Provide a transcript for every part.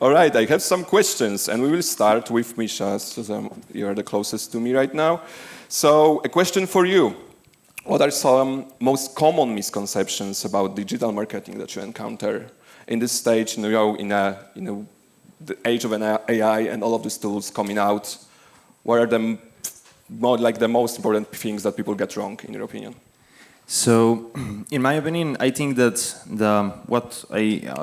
All right, I have some questions, and we will start with Miša, so you're the closest to me right now. So, a question for you. What are some most common misconceptions about digital marketing that you encounter in this stage, in the age of an AI and all of these tools coming out? What are the most important things that people get wrong, in your opinion? So, in my opinion, I think that what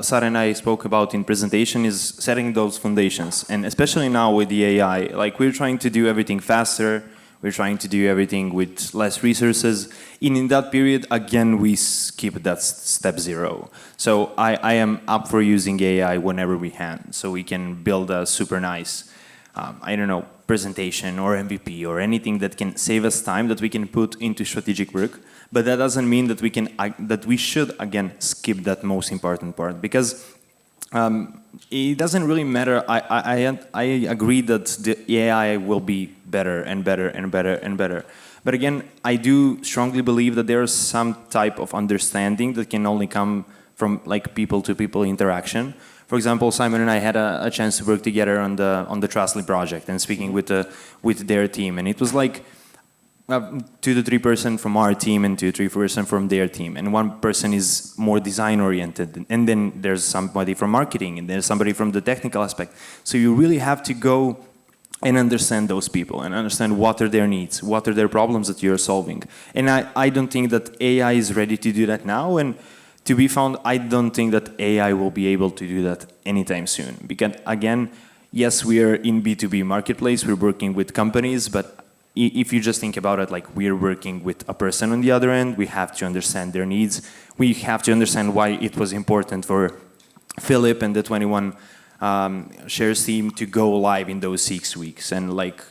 Sara and I spoke about in presentation is setting those foundations. And especially now with the AI, like we're trying to do everything faster, we're trying to do everything with less resources. And in that period, again, we skip that step zero. So I am up for using AI whenever we can. So we can build a super nice, presentation or MVP or anything that can save us time that we can put into strategic work. But that doesn't mean that we should again skip that most important part, because it doesn't really matter. I agree that the AI will be better and better and better and better. But again, I do strongly believe that there is some type of understanding that can only come from like people-to-people interaction. For example, Simon and I had a chance to work together on the Trustly project and speaking with their team, and it was like 2 to 3 person from our team and 2 to 3 person from their team, and one person is more design oriented, and then there's somebody from marketing, and there's somebody from the technical aspect. So you really have to go and understand those people and understand what are their needs, what are their problems that you're solving. And I don't think that AI is ready to do that now, and to be found, I don't think that AI will be able to do that anytime soon. Because again, yes, we are in B2B marketplace, we're working with companies, but if you just think about it, like we're working with a person on the other end, we have to understand their needs. We have to understand why it was important for Filip and the 21 shares team to go live in those 6 weeks. And like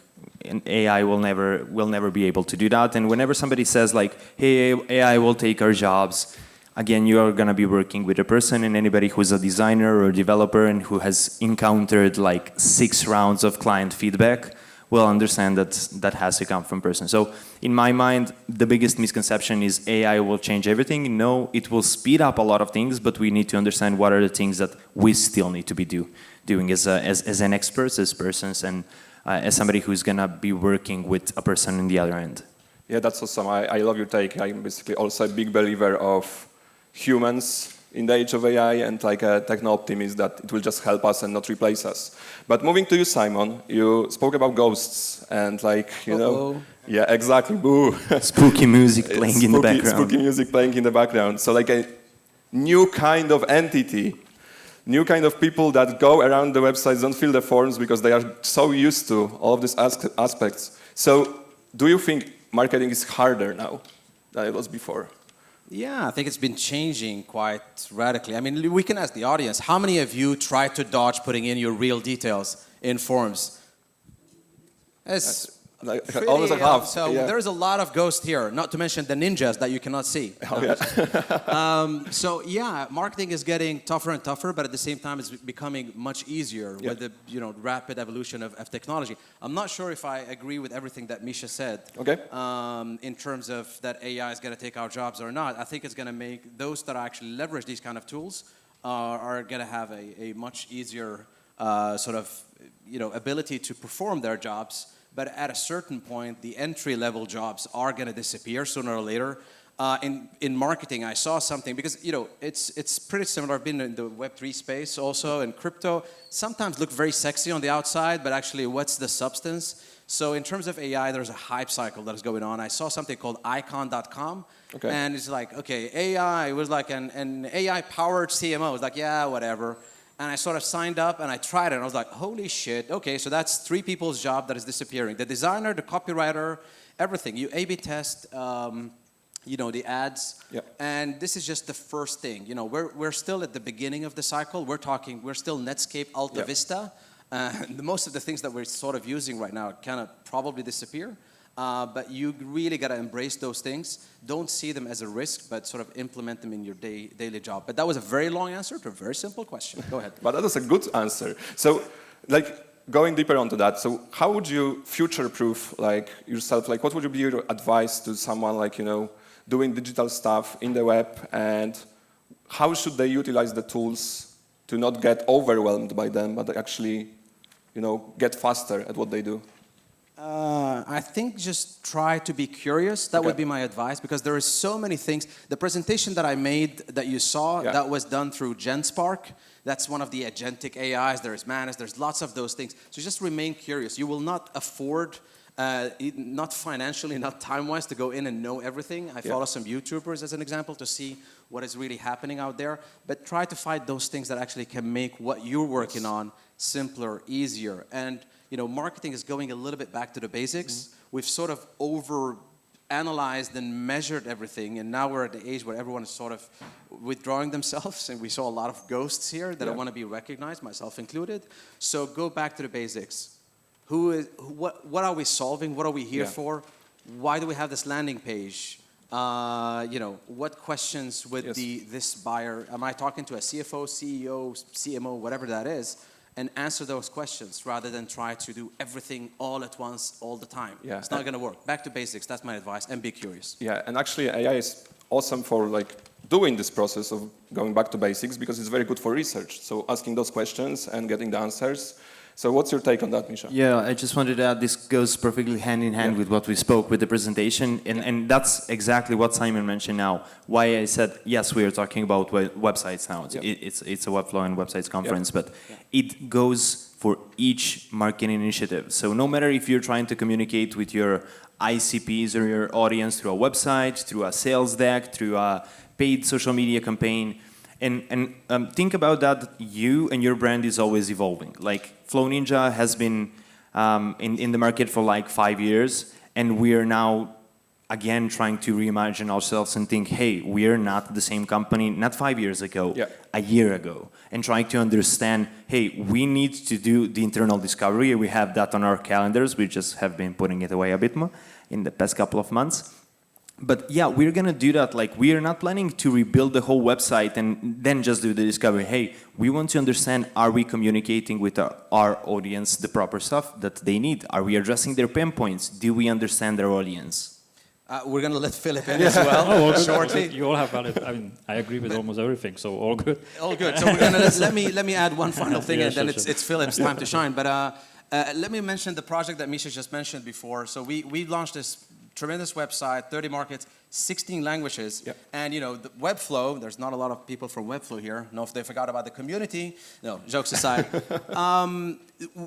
an AI will never be able to do that. And whenever somebody says like, hey, AI will take our jobs, again, you are going to be working with a person, and anybody who's a designer or a developer and who has encountered like 6 rounds of client feedback will understand that that has to come from person. So in my mind, the biggest misconception is AI will change everything. No, it will speed up a lot of things, but we need to understand what are the things that we still need to be doing as an expert, as persons, and as somebody who's going to be working with a person on the other end. Yeah, that's awesome. I love your take. I'm basically also a big believer of humans in the age of AI, and like a techno-optimist that it will just help us and not replace us. But moving to you, Simon, you spoke about ghosts and like, yeah, exactly, boo. Spooky music playing in the background. Spooky music playing in the background. So like a new kind of entity, new kind of people that go around the websites, don't fill the forms because they are so used to all of these aspects. So do you think marketing is harder now than it was before? Yeah, I think it's been changing quite radically. I mean, we can ask the audience, how many of you tried to dodge putting in your real details in forms? It's pretty, almost like half. So yeah. There's a lot of ghosts here, not to mention the ninjas that you cannot see. Oh, yeah. So yeah, marketing is getting tougher and tougher, but at the same time, it's becoming much easier with the rapid evolution of technology. I'm not sure if I agree with everything that Miša said. Okay. In terms of that AI is going to take our jobs or not. I think it's going to make those that actually leverage these kind of tools are going to have a much easier ability to perform their jobs. But at a certain point, the entry-level jobs are going to disappear sooner or later. In marketing, I saw something, because it's pretty similar. I've been in the Web3 space also, and crypto sometimes look very sexy on the outside, but actually what's the substance? So in terms of AI, there's a hype cycle that is going on. I saw something called icon.com, and it's like, okay, AI, it was like an AI-powered CMO. It's like, yeah, whatever. And I sort of signed up and I tried it and I was like, holy shit, okay, so that's 3 people's job that is disappearing. The designer, the copywriter, everything. You A/B test, the ads. Yep. And this is just the first thing. We're still at the beginning of the cycle. We're still Netscape, Alta Yep. Vista. Most of the things that we're sort of using right now kind of probably disappear. But you really got to embrace those things. Don't see them as a risk, but sort of implement them in your daily job. But that was a very long answer to a very simple question. Go ahead. But that was a good answer. So, like, going deeper onto that, so how would you future-proof, like, yourself? Like, what would be your advice to someone, like, doing digital stuff in the web, and how should they utilize the tools to not get overwhelmed by them, but actually, get faster at what they do? I think just try to be curious. That would be my advice, because there is so many things. The presentation that I made that you saw, that was done through GenSpark. That's one of the agentic AIs. There's Manus. There's lots of those things. So just remain curious. You will not afford, not financially, not time-wise, to go in and know everything. I follow some YouTubers as an example to see what is really happening out there. But try to find those things that actually can make what you're working on simpler, easier. And marketing is going a little bit back to the basics. We've sort of over-analyzed and measured everything, and now we're at the age where everyone is sort of withdrawing themselves, and we saw a lot of ghosts here that want to be recognized, myself included. So go back to the basics. What are we solving? What are we here for? Why do we have this landing page? What questions would this buyer, am I talking to a CFO, CEO, CMO, whatever that is, and answer those questions rather than try to do everything all at once, all the time. Yeah. It's not going to work. Back to basics, that's my advice, and be curious. Yeah, and actually AI is awesome for doing this process of going back to basics, because it's very good for research. So asking those questions and getting the answers. So what's your take on that, Miša? Yeah, I just wanted to add, this goes perfectly hand in hand with what we spoke with the presentation, and that's exactly what Simon mentioned now. Why I said, yes, we are talking about websites now. It's a Webflow and Websites conference, but it goes for each marketing initiative. So no matter if you're trying to communicate with your ICPs or your audience through a website, through a sales deck, through a paid social media campaign, and think about that, you and your brand is always evolving. Like Flow Ninja has been in the market for 5 years, and we are now again trying to reimagine ourselves and think, hey, we are not the same company, not 5 years ago, a year ago, and trying to understand, hey, we need to do the internal discovery. We have that on our calendars. We just have been putting it away a bit more in the past couple of months. But yeah, we're going to do that. We are not planning to rebuild the whole website and then just do the discovery. Hey, we want to understand, are we communicating with our audience the proper stuff that they need? Are we addressing their pain points? Do we understand their audience? We're going to let Filip in as well shortly. You all have valid. I agree with almost everything, so all good. All good. So we're going to let me add one final thing, and then it's Filip's time to shine. But let me mention the project that Miša just mentioned before. So we launched this tremendous website, 30 markets, 16 languages. Yep. And the Webflow, there's not a lot of people from Webflow here. No, if they forgot about the community. No, jokes aside.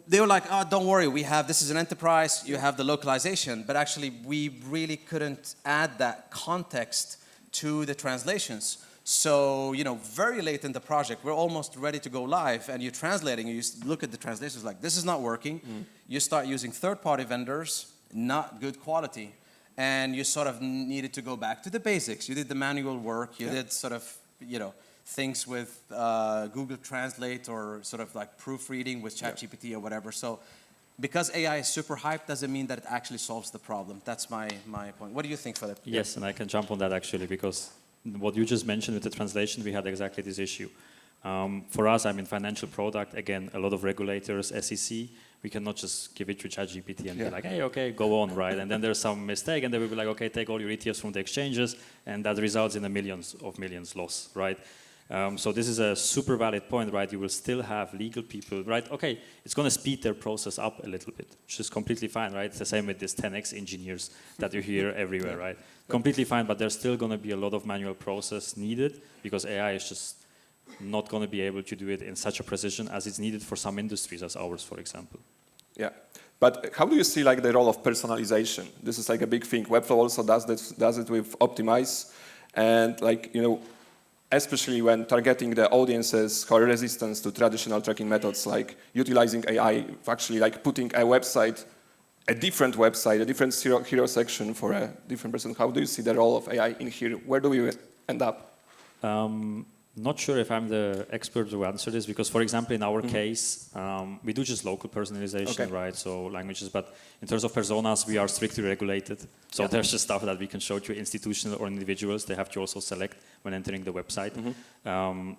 They were like, oh, don't worry, this is an enterprise, you have the localization. But actually, we really couldn't add that context to the translations. So, very late in the project, we're almost ready to go live, and you're translating, you look at the translations like, this is not working. You start using third-party vendors, not good quality. And you sort of needed to go back to the basics. You did the manual work. You did sort of, things with Google Translate, or sort of proofreading with ChatGPT or whatever. So because AI is super hyped doesn't mean that it actually solves the problem. That's my point. What do you think, Filip? Yes, and I can jump on that actually, because what you just mentioned with the translation, we had exactly this issue. For us, financial product, again, a lot of regulators, SEC, we cannot just give it to ChatGPT and be like, hey, okay, go on, right? And then there's some mistake, and they will be like, okay, take all your ETFs from the exchanges, and that results in millions loss, right? So this is a super valid point, right? You will still have legal people, right? Okay, it's going to speed their process up a little bit, which is completely fine, right? It's the same with these 10x engineers that you hear everywhere, right? Completely fine, but there's still going to be a lot of manual process needed, because AI is just not going to be able to do it in such a precision as it's needed for some industries as ours, for example. Yeah, but how do you see the role of personalization? This is a big thing. Webflow also does it with Optimize, and especially when targeting the audiences who are resistant to traditional tracking methods, like utilizing AI, actually putting a different website, a different hero section for a different person. How do you see the role of AI in here? Where do we end up? Not sure if I'm the expert to answer this, because, for example, in our case, we do just local personalization, right? So languages, but in terms of personas, we are strictly regulated. So there's just stuff that we can show to institutional or individuals. They have to also select when entering the website.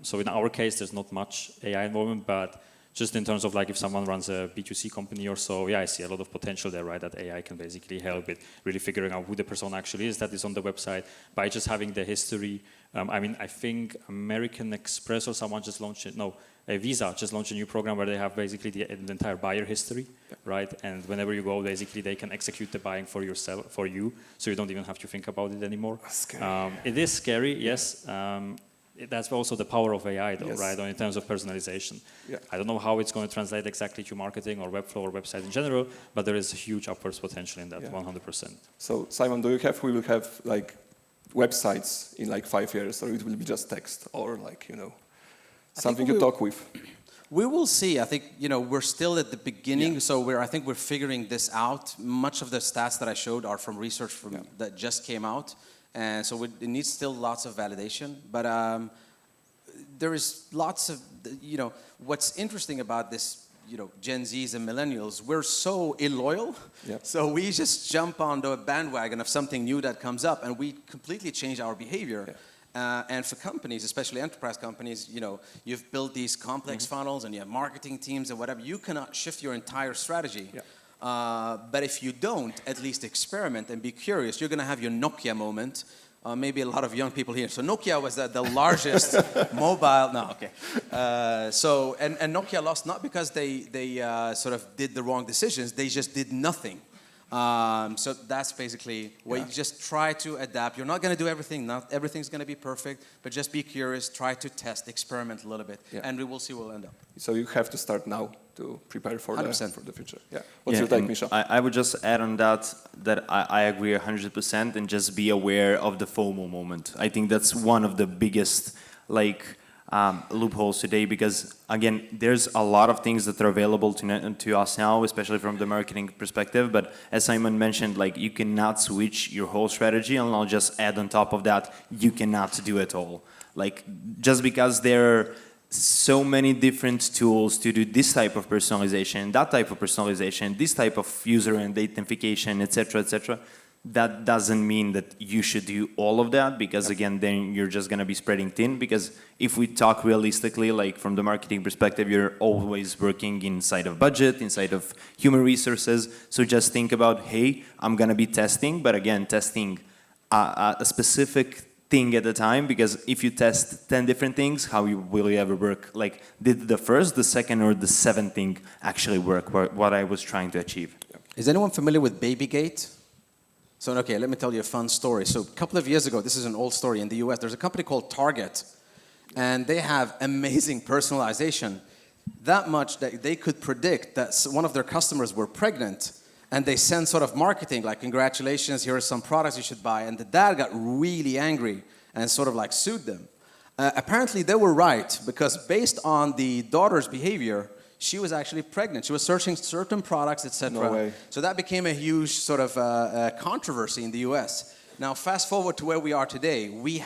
So in our case, there's not much AI involvement, but just in terms of like if someone runs a B2C company or so, yeah, I see a lot of potential there, right? That AI can basically help with really figuring out who the person actually is that is on the website by just having the history. I mean, I think American Express or someone just launched it. No, Visa just launched a new program where they have basically the entire buyer history, right? And whenever you go, basically they can execute the buying for yourself, for you, so you don't even have to think about it anymore. It is scary, yes. That's also the power of AI, though, Yes. right? In terms of personalization. Yeah. I don't know how it's going to translate exactly to marketing or Webflow or website in general, but there is a huge upwards potential in that, 100%. So Simon, we will have like websites in like 5 years, or it will be just text, or like, you know, something you talk with? We will see. I think, you know, we're still at the beginning, so I think we're figuring this out. Much of the stats that I showed are from research that just came out, and so it needs still lots of validation. But there is lots of, you know, what's interesting about this, you know, Gen Zs and millennials, we're so illoyal, so we just jump on the bandwagon of something new that comes up, and we completely change our behavior. And for companies, especially enterprise companies, you know, you've built these complex funnels and you have marketing teams and whatever. You cannot shift your entire strategy. But if you don't, at least experiment and be curious. You're going to have your Nokia moment. Maybe a lot of young people here. So Nokia was the largest mobile. No, okay. And Nokia lost not because they sort of did the wrong decisions. They just did nothing. So that's basically where you just try to adapt. You're not going to do everything. Not everything's going to be perfect, but just be curious. Try to test, experiment a little bit, and we will see where we'll end up. So you have to start now to prepare for 100%. For the future. Yeah. What's your take, Miša? I would just add on that I agree 100%, and just be aware of the FOMO moment. I think that's one of the biggest loopholes today, because again, there's a lot of things that are available to us now, especially from the marketing perspective. But as Simon mentioned, like, you cannot switch your whole strategy, and I'll just add on top of that, you cannot do it all. Like, just because there are so many different tools to do this type of personalization, that type of personalization, this type of user identification, etc., that doesn't mean that you should do all of that, because again, then you're just going to be spreading thin. Because if we talk realistically, like from the marketing perspective, you're always working inside of budget, inside of human resources. So just think about, hey, I'm going to be testing, but again, testing a specific thing at a time, because if you test 10 different things, how will you ever work? Like, did the first, the second, or the seventh thing actually work, what I was trying to achieve? Is anyone familiar with Babygate? So, okay, let me tell you a fun story. So, a couple of years ago, this is an old story in the US, there's a company called Target, and they have amazing personalization. That much that they could predict that one of their customers were pregnant, and they send sort of marketing, like, congratulations, here are some products you should buy. And the dad got really angry and sort of like sued them. Apparently, they were right, because based on the daughter's behavior, she was actually pregnant. She was searching certain products, etc. No way. So that became a huge sort of controversy in the US. Now, fast forward to where we are today. We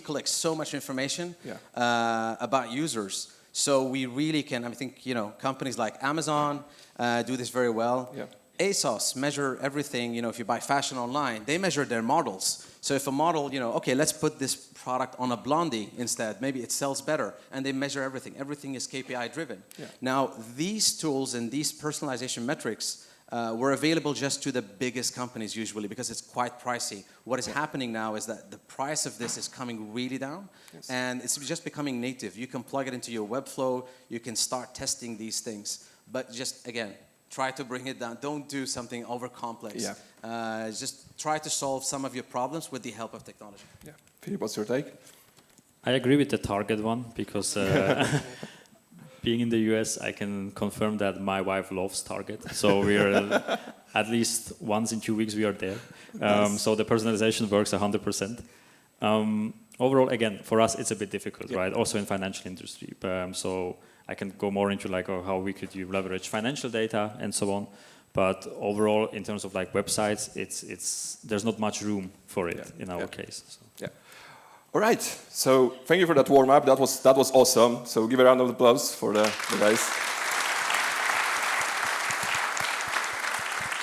collect so much information about users. So we really can, I think, you know, companies like Amazon do this very well. ASOS measure everything. You know, if you buy fashion online, they measure their models. So if a model, you know, okay, let's put this product on a blondie instead, maybe it sells better, and they measure everything. Everything is KPI driven. Now, these tools and these personalization metrics were available just to the biggest companies usually, because it's quite pricey. What is happening now is that the price of this is coming really down, and it's just becoming native. You can plug it into your Webflow, you can start testing these things, but just, again, try to bring it down. Don't do something over complex. Just try to solve some of your problems with the help of technology. Filip, what's your take? I agree with the Target one, because being in the US, I can confirm that my wife loves Target. So we're at least once in 2 weeks we are there. So the personalization works 100%. Overall, again, for us, it's a bit difficult, right? Also in financial industry. So I can go more into like how we could leverage financial data and so on. But overall, in terms of like websites, there's not much room for it in our case. So. All right. So thank you for that warm up. That was awesome. So give a round of applause for the guys.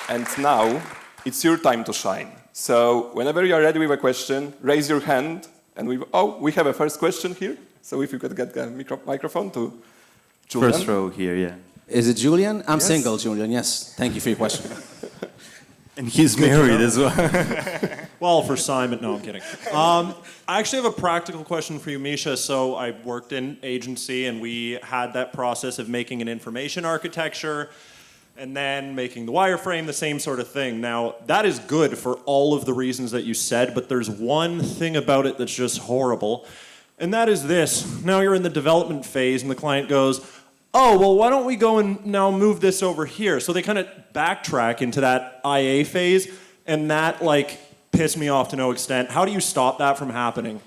And now it's your time to shine. So whenever you are ready with a question, raise your hand. And we have a first question here. So if you could get the microphone to Julian? First row here, yeah. Is it Julian? I'm Yes. single, Julian. Yes. Thank you for your question. And he's married as well. Well, for Simon, no, I'm kidding. I actually have a practical question for you, Miša. So I worked in agency, and we had that process of making an information architecture and then making the wireframe, the same sort of thing. Now, that is good for all of the reasons that you said, but there's one thing about it that's just horrible, and that is this. Now you're in the development phase, and the client goes, oh, well, why don't we go and now move this over here? So they kind of backtrack into that IA phase, and that, like, pissed me off to no extent. How do you stop that from happening?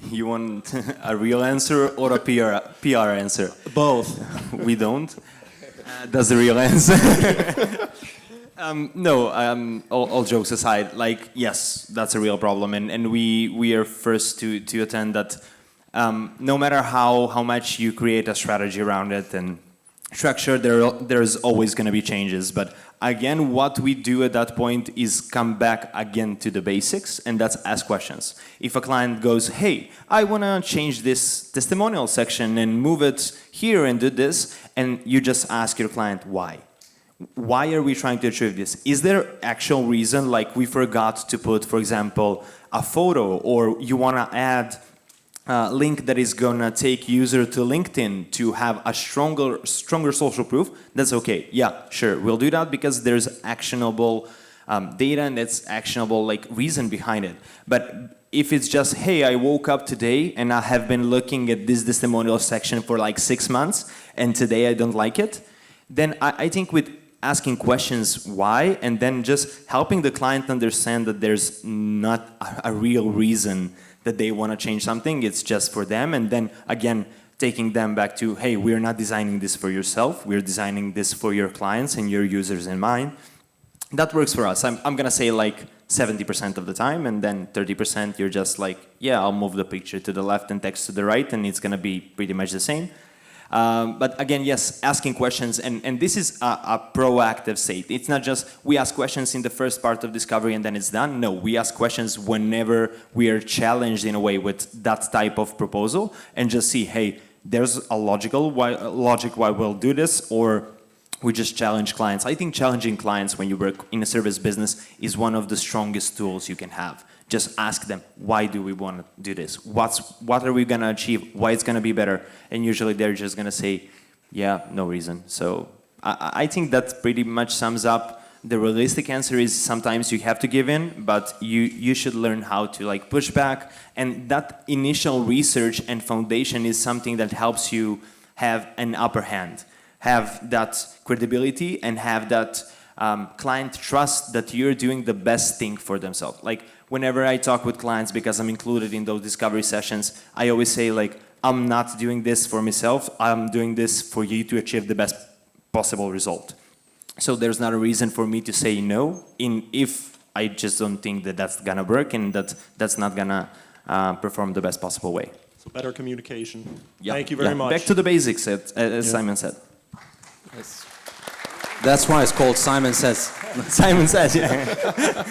You want a real answer or a PR answer? Both. We don't. That's the real answer. No, all jokes aside, like, yes, that's a real problem. And we are first to attend that no matter how much you create a strategy around it and structure, there's always going to be changes. But again, what we do at that point is come back again to the basics, and that's ask questions. If a client goes, hey, I want to change this testimonial section and move it here and do this, and you just ask your client why. Why are we trying to achieve this? Is there actual reason, like we forgot to put, for example, a photo, or you want to add link that is gonna take user to LinkedIn to have a stronger social proof? That's okay. Yeah, sure, we'll do that because there's actionable data and that's actionable like reason behind it. But if it's just, hey, I woke up today and I have been looking at this testimonial section for like 6 months and today I don't like it, then I think with asking questions why and then just helping the client understand that there's not a real reason that they want to change something, it's just for them, and then again taking them back to, hey, we're not designing this for yourself, we're designing this for your clients and your users in mind. That works for us. I'm gonna say like 70% of the time, and then 30% you're just like, yeah, I'll move the picture to the left and text to the right, and it's gonna be pretty much the same. But again, yes, asking questions, and this is a proactive state. It's not just we ask questions in the first part of discovery and then it's done. No, we ask questions whenever we are challenged in a way with that type of proposal and just see, hey, there's a logic why we'll do this, or we just challenge clients. I think challenging clients when you work in a service business is one of the strongest tools you can have. Just ask them, why do we want to do this? What are we going to achieve? Why it's going to be better? And usually they're just going to say, yeah, no reason. So I think that pretty much sums up. The realistic answer is sometimes you have to give in, but you should learn how to like push back. And that initial research and foundation is something that helps you have an upper hand, have that credibility and have that client trust that you're doing the best thing for themselves. Like, whenever I talk with clients, because I'm included in those discovery sessions, I always say, like, I'm not doing this for myself, I'm doing this for you to achieve the best possible result. So there's not a reason for me to say no, if I just don't think that that's gonna work and that's not gonna perform the best possible way. So better communication. Yeah. Thank you very much. Back to the basics, as Simon said. Yes. That's why it's called Simon Says. Simon says, yeah.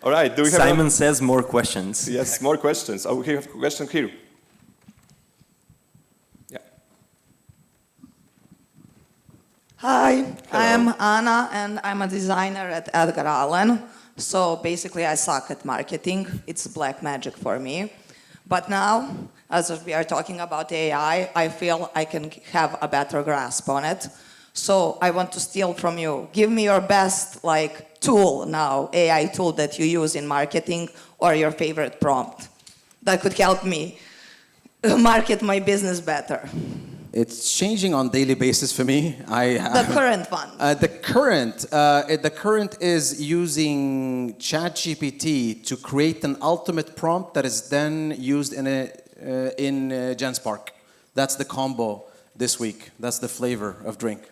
All right, do we have Simon says more questions. Yes, more questions. Oh, we have a question here. Yeah. Hi, I'm Anna, and I'm a designer at Edgar Allan. So basically, I suck at marketing. It's black magic for me. But now, as we are talking about AI, I feel I can have a better grasp on it. So I want to steal from you. Give me your best tool now, AI tool that you use in marketing, or your favorite prompt that could help me market my business better. It's changing on a daily basis for me. The current one. The current is using ChatGPT to create an ultimate prompt that is then used in GenSpark. That's the combo this week. That's the flavor of drink.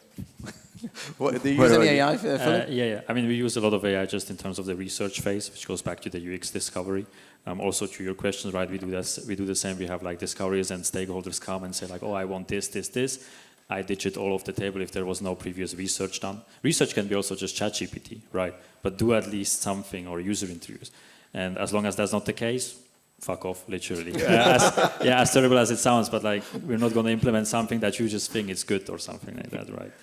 Do you use any AI, Filip? Yeah. I mean, we use a lot of AI just in terms of the research phase, which goes back to the UX discovery. Also, to your questions, right? We do the same. We have like discoveries, and stakeholders come and say like, "Oh, I want this, this, this." I ditch it all off the table if there was no previous research done. Research can be also just ChatGPT, right? But do at least something or user interviews. And as long as that's not the case, fuck off, literally. As terrible as it sounds, but like we're not going to implement something that you just think is good or something like that, right?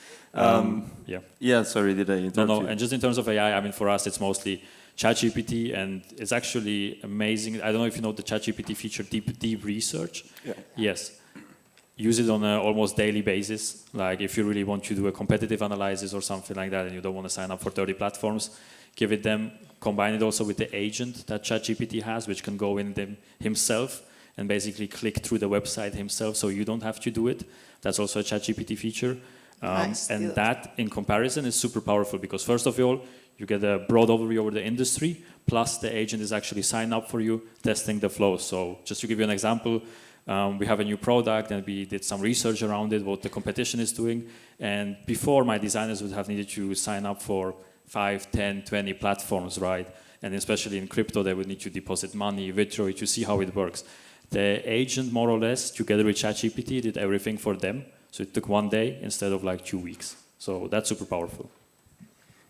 Yeah. Yeah, sorry, did I interrupt No, you? and just in terms of AI, I mean, for us, it's mostly ChatGPT, and it's actually amazing. I don't know if you know the ChatGPT feature, deep research. Yeah. Yes. Use it on an almost daily basis. Like if you really want to do a competitive analysis or something like that, and you don't want to sign up for 30 platforms, give it them. Combine it also with the agent that ChatGPT has, which can go in them himself and basically click through the website himself, so you don't have to do it. That's also a ChatGPT feature. Nice. And that, in comparison, is super powerful because, first of all, you get a broad overview over the industry, plus the agent is actually signed up for you, testing the flow. So just to give you an example, we have a new product and we did some research around it, what the competition is doing. And before, my designers would have needed to sign up for 5, 10, 20 platforms, right? And especially in crypto, they would need to deposit money, withdraw it, to see how it works. The agent, more or less, together with ChatGPT, did everything for them. So it took 1 day instead of like 2 weeks. So that's super powerful.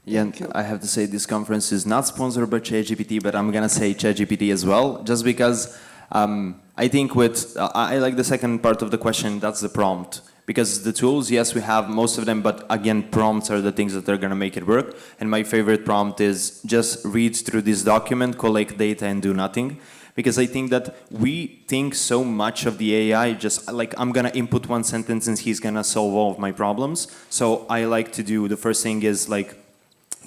Yeah, and I have to say this conference is not sponsored by ChatGPT, but I'm gonna say ChatGPT as well, just because I think I like the second part of the question, that's the prompt. Because the tools, yes, we have most of them, but again, prompts are the things that are gonna make it work. And my favorite prompt is just read through this document, collect data, and do nothing. Because I think that we think so much of the AI, just like I'm gonna input one sentence and he's gonna solve all of my problems. So I like to do, the first thing is like,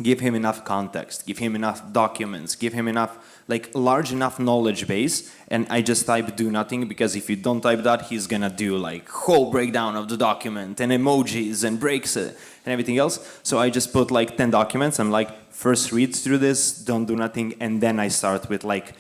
give him enough context, give him enough documents, give him enough, like large enough knowledge base, and I just type do nothing, because if you don't type that, he's gonna do like whole breakdown of the document and emojis and breaks it and everything else. So I just put like 10 documents, I'm like, first read through this, don't do nothing, and then I start with like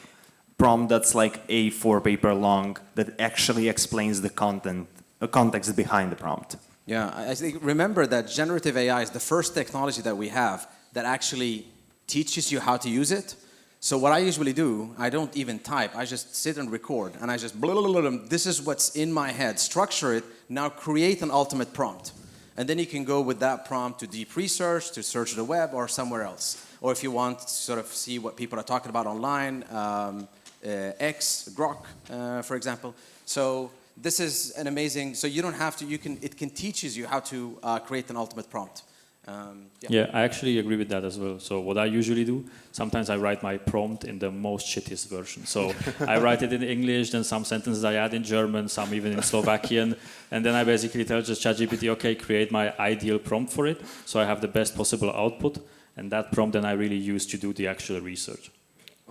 prompt that's like A4 paper long that actually explains the context behind the prompt. Yeah, I think remember that generative AI is the first technology that we have that actually teaches you how to use it. So what I usually do, I don't even type, I just sit and record, and I just blah, blah, blah, blah, this is what's in my head, structure it, now create an ultimate prompt. And then you can go with that prompt to deep research, to search the web, or somewhere else. Or if you want to sort of see what people are talking about online, X, Grok, for example. So this is an amazing, so you don't have to, it can teaches you how to create an ultimate prompt. Yeah, I actually agree with that as well. So what I usually do, sometimes I write my prompt in the most shittiest version. So I write it in English, then some sentences I add in German, some even in Slovakian, and then I basically tell just ChatGPT, okay, create my ideal prompt for it, so I have the best possible output, and that prompt then I really use to do the actual research.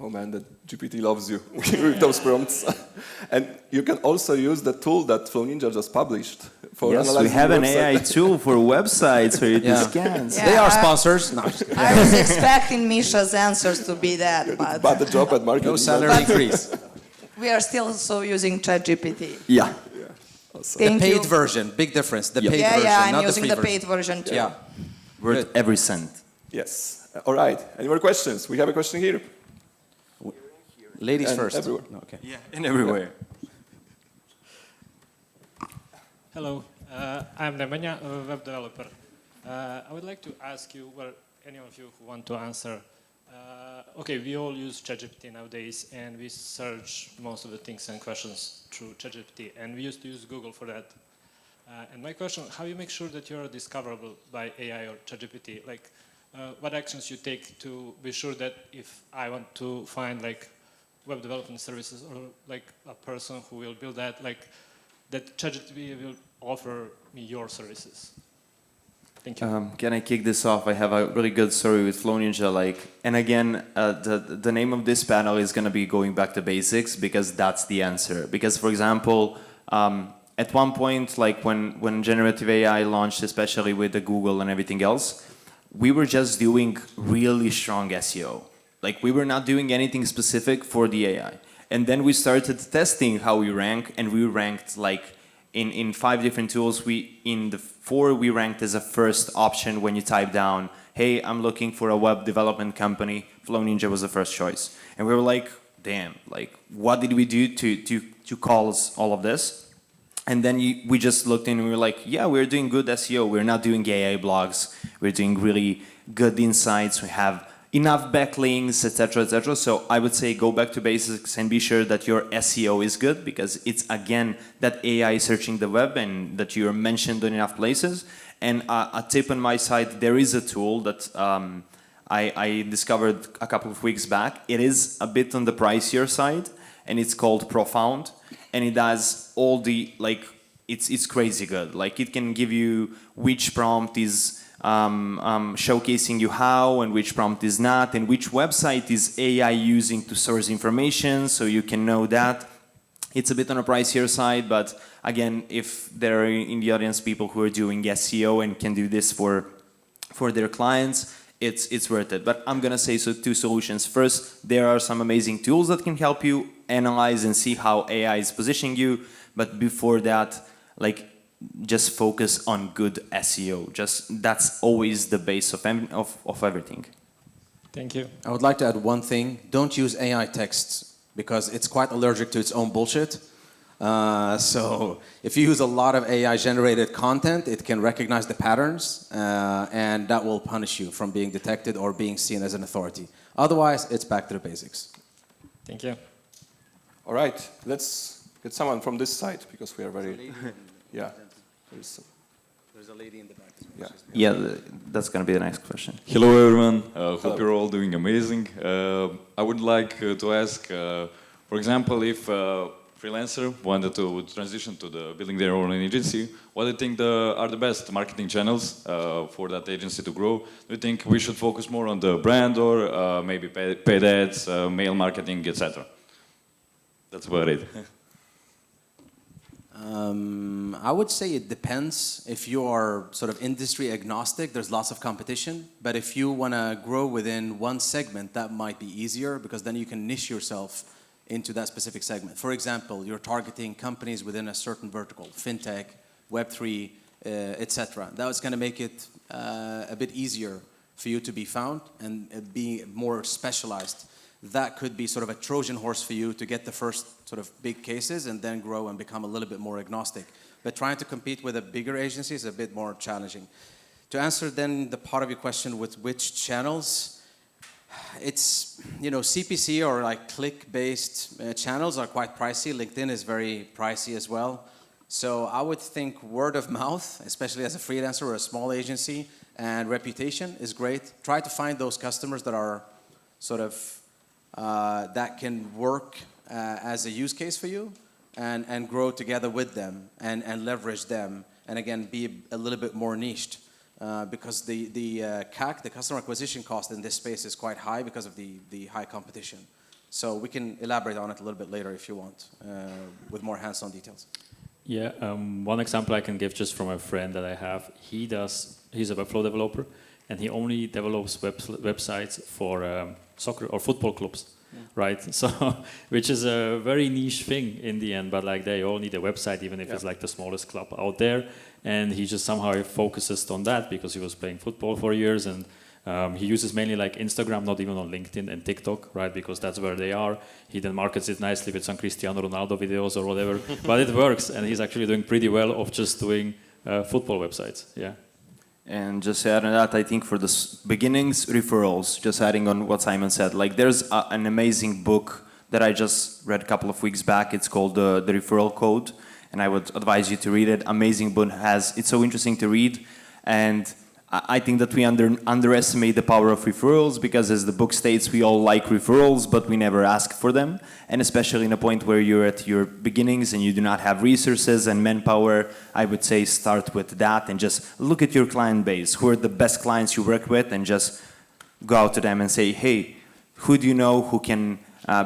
Oh man, the GPT loves you with those prompts. And you can also use the tool that FlowNinja just published for Yes, we analyzing have an website. AI tool for websites where you do Yeah. scans. Yeah. They are sponsors. No, I was expecting Misha's answers to be that, but But the job at marketing. no salary increase. we are still so using ChatGPT. Yeah. Awesome. Thank Paid you. version, big difference. The Yep. paid Yeah, version, yeah, I'm not using the the free paid version too. Yeah. Worth Good. every cent. Yes. All right. Any more questions? We have a question here. Ladies And first. everywhere. No, okay. Yeah, and everywhere. Hello, I'm Nemanja, a web developer. I would like to ask you, well, any of you who want to answer, okay, we all use ChatGPT nowadays, and we search most of the things and questions through ChatGPT, and we used to use Google for that. And my question, how you make sure that you're discoverable by AI or ChatGPT? Like, what actions you take to be sure that if I want to find like web development services or like a person who will build that, like that ChatGPT will offer me your services. Thank you. Can I kick this off? I have a really good story with FlowNinja. And again, the name of this panel is going to be going back to basics, because that's the answer. Because, for example, at one point, like when generative AI launched, especially with the Google and everything else, we were just doing really strong SEO. Like, we were not doing anything specific for the AI. And then we started testing how we rank, and we ranked like in 5 different tools. In the 4 we ranked as a first option when you type down, hey, I'm looking for a web development company. FlowNinja was the first choice. And we were like, damn, like what did we do to cause all of this? And then we just looked in and we were like, yeah, we're doing good SEO. We're not doing AI blogs. We're doing really good insights. We have enough backlinks, etc., etc. So I would say go back to basics and be sure that your SEO is good, because it's again that AI searching the web and that you're mentioned in enough places. And a tip on my side, there is a tool that I discovered a couple of weeks back. It is a bit on the pricier side, and it's called Profound, and it does all the it's crazy good. Like it can give you which prompt is showcasing you how and which prompt is not, and which website is AI using to source information, so you can know that. It's a bit on a pricier side, but again, if there are in the audience people who are doing SEO and can do this for their clients, it's worth it. But I'm gonna say two solutions. First, there are some amazing tools that can help you analyze and see how AI is positioning you. But before that, just focus on good SEO. That's always the base of everything. Thank you. I would like to add one thing. Don't use AI texts, because it's quite allergic to its own bullshit. So if you use a lot of AI-generated content, it can recognize the patterns, and that will punish you from being detected or being seen as an authority. Otherwise, it's back to the basics. Thank you. All right, let's get someone from this side, because we are very... Yeah. There's a lady in the back. Yeah, that's going to be the next question. Hello everyone, hope you're all doing amazing. I would like to ask, for example, if a freelancer wanted to transition to building their own agency, what do you think are the best marketing channels for that agency to grow? Do you think we should focus more on the brand, or maybe paid ads, mail marketing, etc.? That's about it. I would say it depends. If you are sort of industry agnostic, there's lots of competition. But if you want to grow within one segment, that might be easier, because then you can niche yourself into that specific segment. For example, you're targeting companies within a certain vertical, fintech, Web3, etc. That's going to make it a bit easier for you to be found and be more specialized. That could be sort of a Trojan horse for you to get the first sort of big cases and then grow and become a little bit more agnostic. But trying to compete with a bigger agency is a bit more challenging. To answer then the part of your question with which channels, it's, CPC or click-based channels are quite pricey. LinkedIn is very pricey as well. So I would think word of mouth, especially as a freelancer or a small agency, and reputation is great. Try to find those customers that are sort of that can work as a use case for you, and grow together with them and leverage them, and again be a little bit more niched, because the CAC, the customer acquisition cost in this space, is quite high because of the high competition. So we can elaborate on it a little bit later if you want, with more hands-on details. Yeah, one example I can give just from a friend that I have. He's a Webflow developer, and he only develops websites for soccer or football clubs, right? So, which is a very niche thing in the end, but they all need a website, even if it's the smallest club out there. And he just somehow focuses on that because he was playing football for years, and he uses mainly Instagram, not even on LinkedIn and TikTok, right? Because that's where they are. He then markets it nicely with some Cristiano Ronaldo videos or whatever, but it works, and he's actually doing pretty well of just doing football websites, yeah. And just to add on that, I think for the beginnings, referrals, just adding on what Simon said, there's an amazing book that I just read a couple of weeks back. It's called The Referral Code, and I would advise you to read it. Amazing book. It's so interesting to read, and I think that we underestimate the power of referrals, because as the book states, we all like referrals, but we never ask for them. And especially in a point where you're at your beginnings and you do not have resources and manpower, I would say start with that and just look at your client base. Who are the best clients you work with, and just go out to them and say, hey, who do you know who can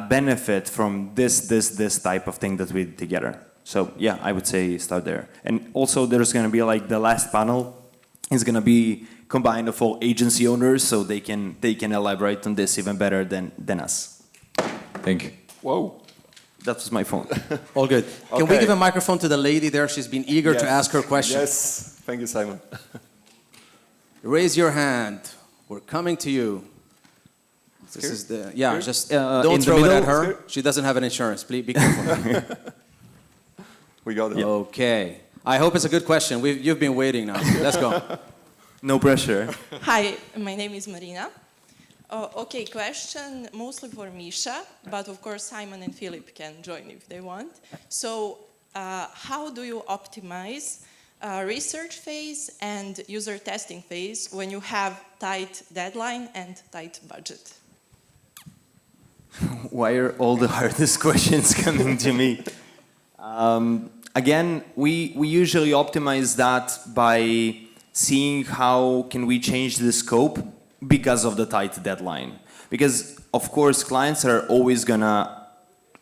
benefit from this type of thing that we did together? So yeah, I would say start there. And also there's going to be the last panel is going to be combined of all agency owners, so they can elaborate on this even better than us. Thank you. Whoa. That was my phone. All good. Can we give a microphone to the lady there? She's been eager to ask her question. Yes. Thank you, Simon. Raise your hand. We're coming to you. This is the just don't throw it at her. She doesn't have an insurance. Please be careful. We got it. Okay. I hope it's a good question. You've been waiting now. Let's go. No pressure. Hi, my name is Marina. Okay, question mostly for Miša, but of course Simon and Filip can join if they want. So, how do you optimize research phase and user testing phase when you have tight deadline and tight budget? Why are all the hardest questions coming to me? Again, we usually optimize that by seeing how can we change the scope because of the tight deadline. Because of course clients are always gonna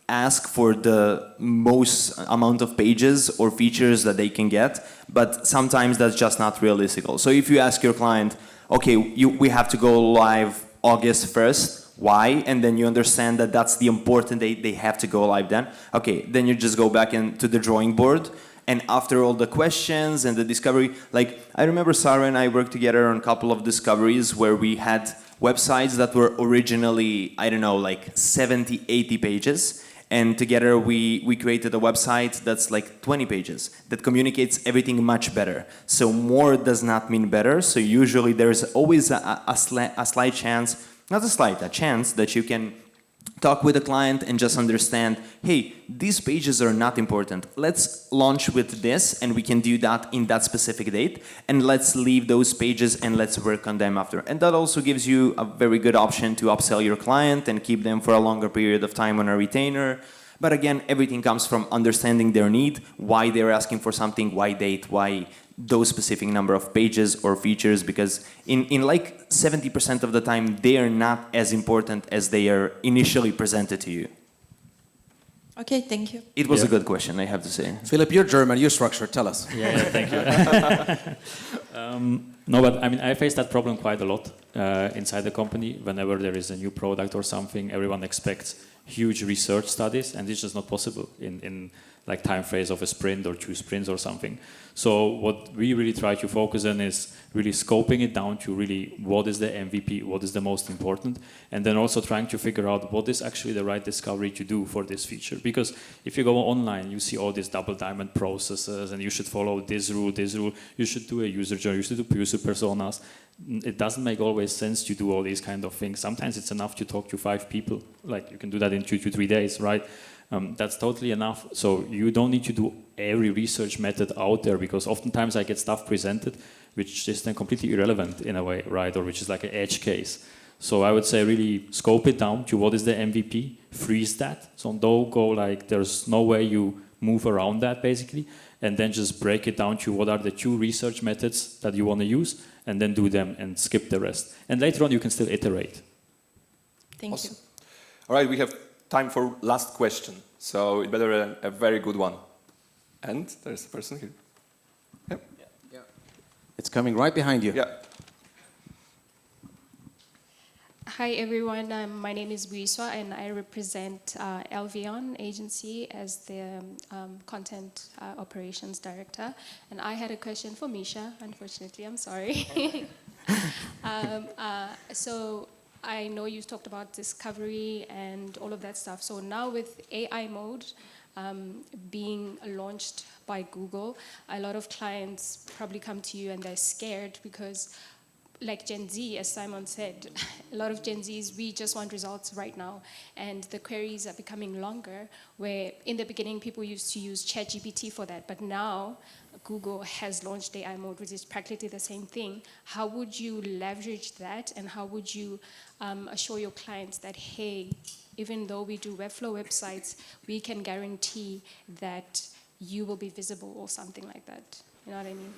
ask for the most amount of pages or features that they can get, but sometimes that's just not realistic. So if you ask your client, okay, we have to go live August 1st, why? And then you understand that that's the important date they have to go live then. Okay, then you just go back into the drawing board. And after all the questions and the discovery, like I remember Sarah and I worked together on a couple of discoveries where we had websites that were originally, I don't know, like 70, 80 pages. And together we created a website that's like 20 pages that communicates everything much better. So more does not mean better. So usually there's always a slight chance, not a slight, a chance that you can talk with the client and just understand, hey, these pages are not important. Let's launch with this and we can do that in that specific date. And let's leave those pages and let's work on them after. And that also gives you a very good option to upsell your client and keep them for a longer period of time on a retainer. But again, everything comes from understanding their need, why they're asking for something, why date, why those specific number of pages or features, because in like 70% of the time, they are not as important as they are initially presented to you. Okay, thank you. It was a good question, I have to say. Filip, you're German, you're structured, tell us. Yeah, thank you. No, but I mean, I face that problem quite a lot inside the company. Whenever there is a new product or something, everyone expects huge research studies, and it's just not possible in like time phase of a sprint or 2 sprints or something. So what we really try to focus on is really scoping it down to really what is the MVP, what is the most important, and then also trying to figure out what is actually the right discovery to do for this feature. Because if you go online, you see all these double diamond processes, and you should follow this rule, you should do a user journey, you should do user personas. It doesn't make always sense to do all these kind of things. Sometimes it's enough to talk to 5 people. Like you can do that in 2 to 3 days, right? That's totally enough. So you don't need to do every research method out there, because oftentimes I get stuff presented which is then completely irrelevant in a way, right? Or which is like an edge case. So I would say really scope it down to what is the MVP, freeze that. So don't go like there's no way you move around that basically, and then just break it down to what are the 2 research methods that you want to use, and then do them and skip the rest. And later on you can still iterate. Thank Awesome. you. All right, we have time for last question. So it better a very good one. And there's a person here. Yep. Yeah. It's coming right behind you. Yeah. Hi everyone, my name is Miša and I represent Elvion agency as the content operations director. And I had a question for Miša, unfortunately, I'm sorry. So I know you talked about discovery and all of that stuff. So now with AI mode being launched by Google, a lot of clients probably come to you and they're scared because like Gen Z, as Simon said, a lot of Gen Zs, we just want results right now. And the queries are becoming longer, where in the beginning people used to use ChatGPT for that, but now Google has launched AI mode, which is practically the same thing. How would you leverage that, and how would you assure your clients that, hey, even though we do Webflow websites, we can guarantee that you will be visible or something like that? You know what I mean?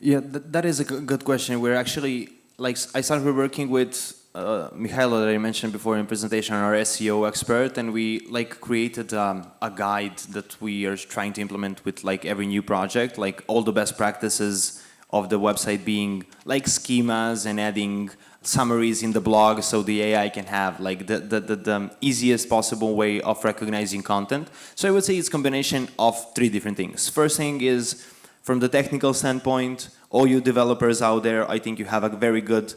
Yeah, that is a good question. We're actually, like, I started working with Mihailo that I mentioned before in presentation, our SEO expert, and we like created a guide that we are trying to implement with like every new project, like all the best practices of the website being like schemas and adding summaries in the blog so the AI can have like the easiest possible way of recognizing content. So I would say it's a combination of 3 different things. First thing is, from the technical standpoint, all you developers out there, I think you have a very good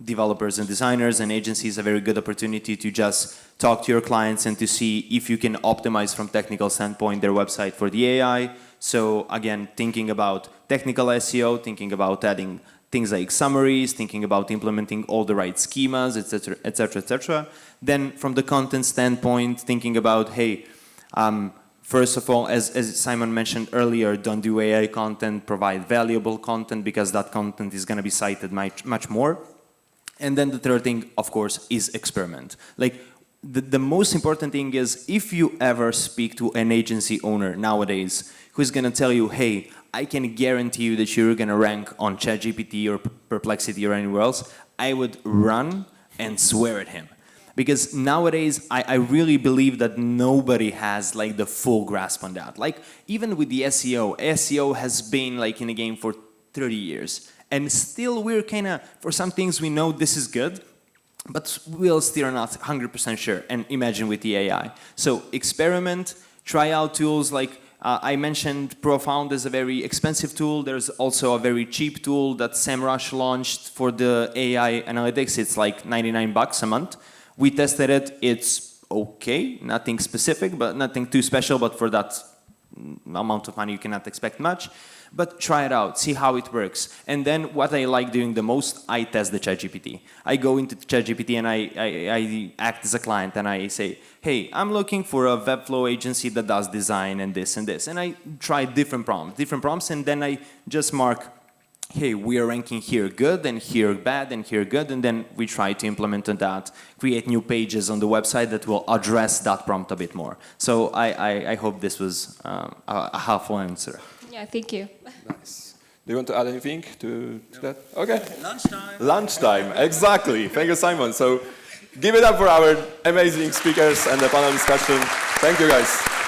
developers and designers and agencies, a very good opportunity to just talk to your clients and to see if you can optimize from technical standpoint their website for the AI. So again, thinking about technical SEO, thinking about adding things like summaries, thinking about implementing all the right schemas, etc., etc., etc. Then from the content standpoint, thinking about, hey, first of all, as Simon mentioned earlier, don't do AI content, provide valuable content, because that content is going to be cited much more. And then the third thing, of course, is experiment. Like, the most important thing is, if you ever speak to an agency owner nowadays who's going to tell you, hey, I can guarantee you that you're going to rank on ChatGPT or Perplexity or anywhere else, I would run and swear at him. Because nowadays, I really believe that nobody has like the full grasp on that. Like, even with the SEO has been like in the game for 30 years. And still we're kind of, for some things we know this is good, but we're still not 100% sure. And imagine with the AI. So experiment, try out tools like, I mentioned Profound is a very expensive tool. There's also a very cheap tool that SEMrush launched for the AI analytics. It's like $99 a month. We tested it. It's okay, nothing specific, but nothing too special. But for that amount of money, you cannot expect much. But try it out, see how it works. And then what I like doing the most, I test the ChatGPT. I go into ChatGPT and I act as a client and I say, hey, I'm looking for a Webflow agency that does design and this and this. And I try different prompts, and then I just mark, hey, we are ranking here good, and here bad, and here good, and then we try to implement that, create new pages on the website that will address that prompt a bit more. So I hope this was a helpful answer. Yeah, thank you. Nice. Do you want to add anything to that? Okay. Lunchtime. Lunchtime, exactly. Thank you, Simon. So give it up for our amazing speakers and the panel discussion. Thank you, guys.